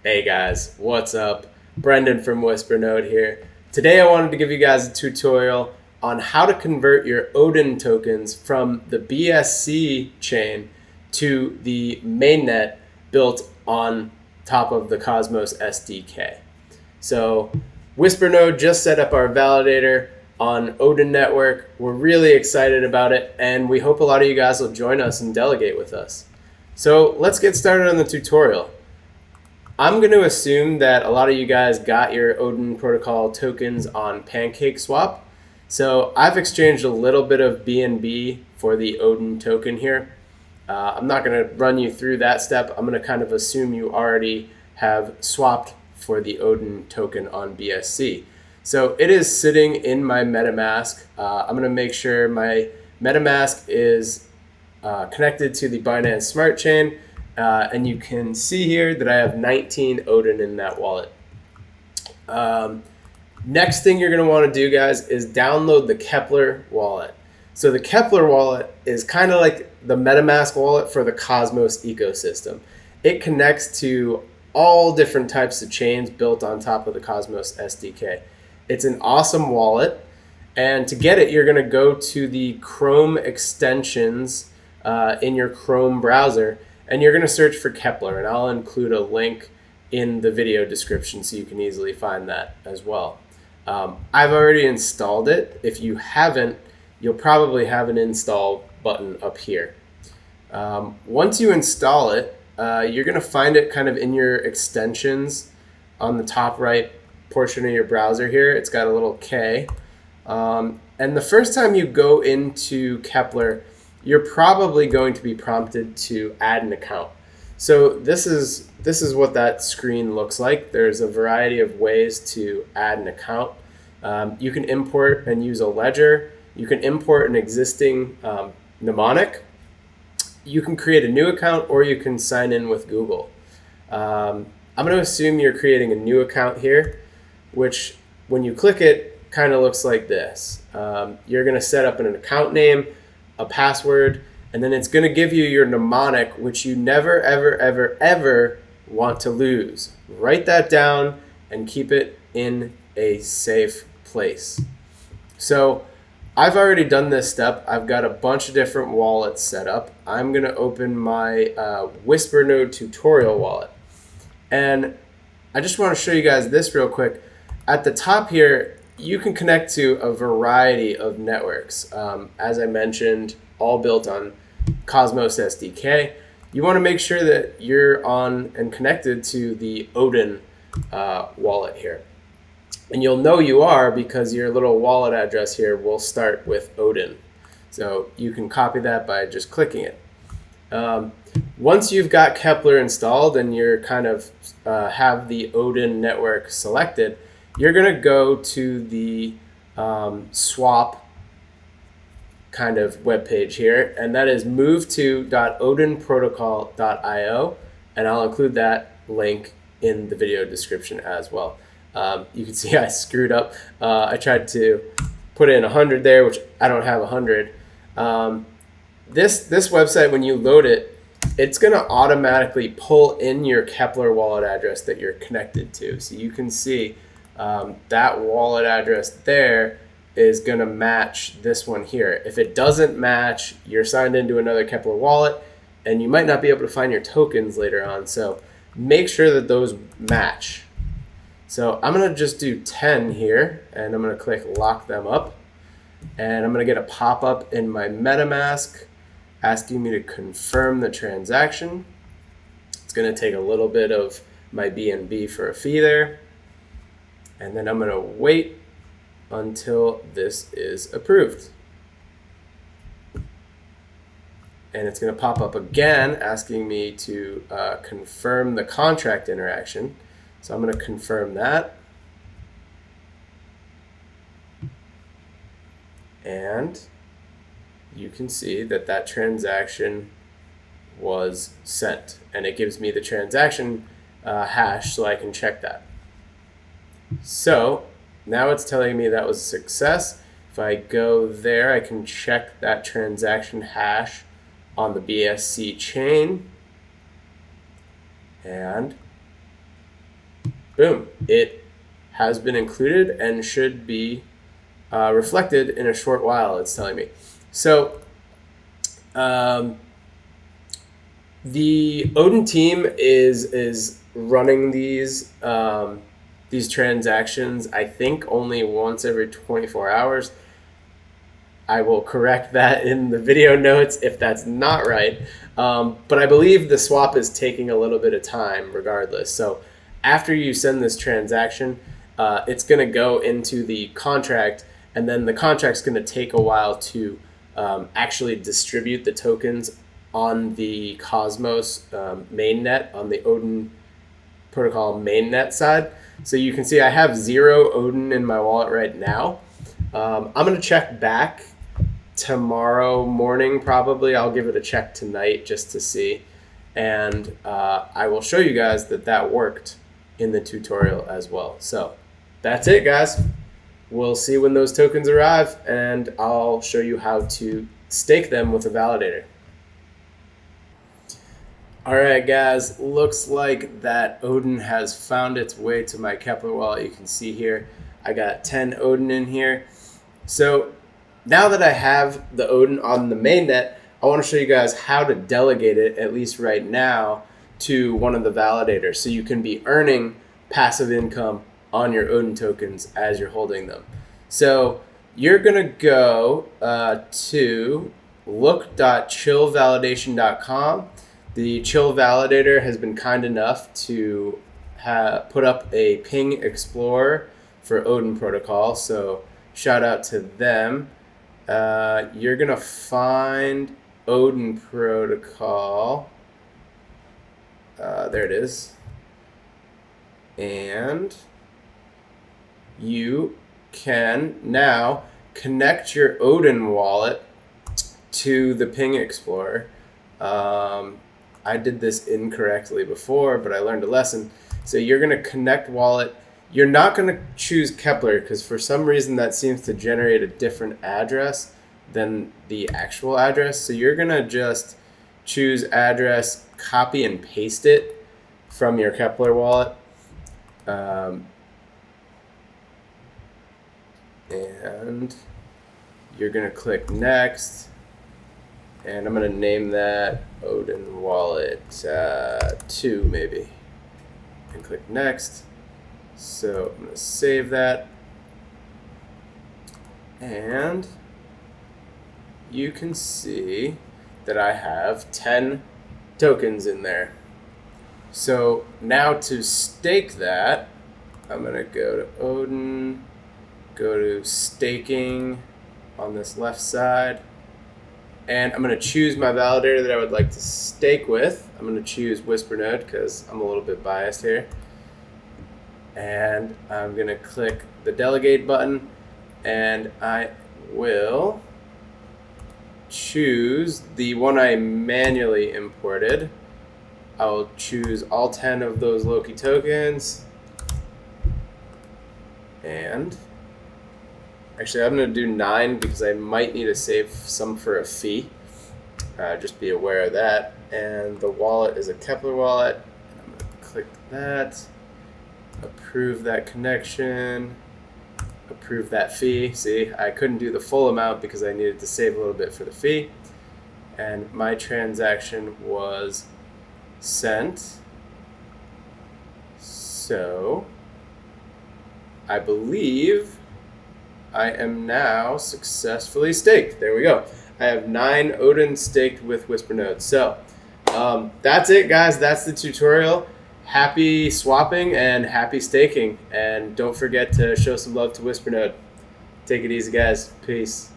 Hey guys, what's up? Brendan from Whispernode here. Today I wanted to give you guys a tutorial on how to convert your ODIN tokens from the BSC chain to the mainnet built on top of the Cosmos SDK. So Whispernode just set up our validator on ODIN network. We're really excited about it, and we hope a lot of you guys will join us and delegate with us. So let's get started on the tutorial. I'm going to assume that a lot of you guys got your ODIN protocol tokens on PancakeSwap. So I've exchanged a little bit of BNB for the ODIN token here. I'm not going to run you through that step. I'm going to kind of assume you already have swapped for the ODIN token on BSC. So it is sitting in my MetaMask. I'm going to make sure my MetaMask is connected to the Binance Smart Chain. And you can see here that I have 19 ODIN in that wallet. Next thing you're going to want to do, guys, is download the Keplr wallet. So the Keplr wallet is kind of like the MetaMask wallet for the Cosmos ecosystem. It connects to all different types of chains built on top of the Cosmos SDK. It's an awesome wallet. And to get it, you're going to go to the Chrome extensions in your Chrome browser. And you're going to search for Keplr, and I'll include a link in the video description so you can easily find that as well. I've already installed it. If you haven't, you'll probably have an install button up here. Once you install it, you're going to find it kind of in your extensions on the top right portion of your browser here. It's got a little K. And the first time you go into Keplr, you're probably going to be prompted to add an account. So this is what that screen looks like. There's a variety of ways to add an account. You can import and use a ledger. You can import an existing mnemonic. You can create a new account, or you can sign in with Google. I'm going to assume you're creating a new account here, which when you click it, kind of looks like this. You're going to set up an account name, a password, and then it's going to give you your mnemonic, which you never, ever, ever, ever want to lose. Write that down and keep it in a safe place. So I've already done this step. I've got a bunch of different wallets set up. I'm going to open my Whispernode tutorial wallet. And I just want to show you guys this real quick. At the top here, you can connect to a variety of networks. As I mentioned, all built on Cosmos SDK. You want to make sure that you're on and connected to the ODIN wallet here. And you'll know you are because your little wallet address here will start with ODIN. So you can copy that by just clicking it. Once you've got Keplr installed and you're kind of have the ODIN network selected, you're going to go to the swap kind of web page here, and that is move2.odinprotocol.io, and I'll include that link in the video description as well. You can see I screwed up. I tried to put in 100 there, which I don't have 100. This website, when you load it, it's going to automatically pull in your Keplr wallet address that you're connected to. So you can see that wallet address there is going to match this one here. If it doesn't match, you're signed into another Keplr wallet, and you might not be able to find your tokens later on. So make sure that those match. So I'm going to just do 10 here, and I'm going to click lock them up. And I'm going to get a pop-up in my MetaMask asking me to confirm the transaction. It's going to take a little bit of my BNB for a fee there. And then I'm going to wait until this is approved. And it's going to pop up again asking me to confirm the contract interaction. So I'm going to confirm that. And you can see that that transaction was sent. And it gives me the transaction hash so I can check that. So now it's telling me that was a success. If I go there, I can check that transaction hash on the BSC chain. And boom, it has been included and should be reflected in a short while, it's telling me. So the Odin team is running these transactions, I think, only once every 24 hours. I will correct that in the video notes if that's not right. But I believe the swap is taking a little bit of time regardless. So after you send this transaction, it's going to go into the contract, and then the contract's going to take a while to actually distribute the tokens on the Cosmos mainnet, on the Odin protocol mainnet side. So you can see I have 0 Odin in my wallet right now. I'm going to check back tomorrow morning probably. I'll give it a check tonight just to see. And I will show you guys that that worked in the tutorial as well. So that's it, guys. We'll see when those tokens arrive, and I'll show you how to stake them with a validator. All right, guys, looks like that Odin has found its way to my Keplr wallet. You can see here, I got 10 Odin in here. So now that I have the Odin on the mainnet, I want to show you guys how to delegate it, at least right now, to one of the validators, so you can be earning passive income on your Odin tokens as you're holding them. So you're going to go to look.chillvalidation.com. The Chill Validator has been kind enough to put up a ping explorer for Odin protocol, so shout out to them. You're going to find Odin protocol. There it is. And you can now connect your Odin wallet to the ping explorer. I did this incorrectly before, but I learned a lesson. So you're going to connect wallet. You're not going to choose Keplr because for some reason that seems to generate a different address than the actual address. So you're going to just choose address, copy and paste it from your Keplr wallet. And you're going to click next. And I'm going to name that Odin Wallet 2 maybe. And click next. So I'm going to save that. And you can see that I have 10 tokens in there. So now to stake that, I'm going to go to Odin, go to staking on this left side. And I'm going to choose my validator that I would like to stake with. I'm going to choose Whispernode because I'm a little bit biased here. And I'm going to click the Delegate button, and I will choose the one I manually imported. I will choose all 10 of those Loki tokens. And actually, I'm going to do 9 because I might need to save some for a fee. Just be aware of that. And the wallet is a Keplr wallet. I'm going to click that, approve that connection, approve that fee. See, I couldn't do the full amount because I needed to save a little bit for the fee. And my transaction was sent. So I believe I am now successfully staked. There we go. I have 9 Odin staked with Whispernode. So that's it, guys. That's the tutorial. Happy swapping and happy staking. And don't forget to show some love to Whispernode. Take it easy, guys. Peace.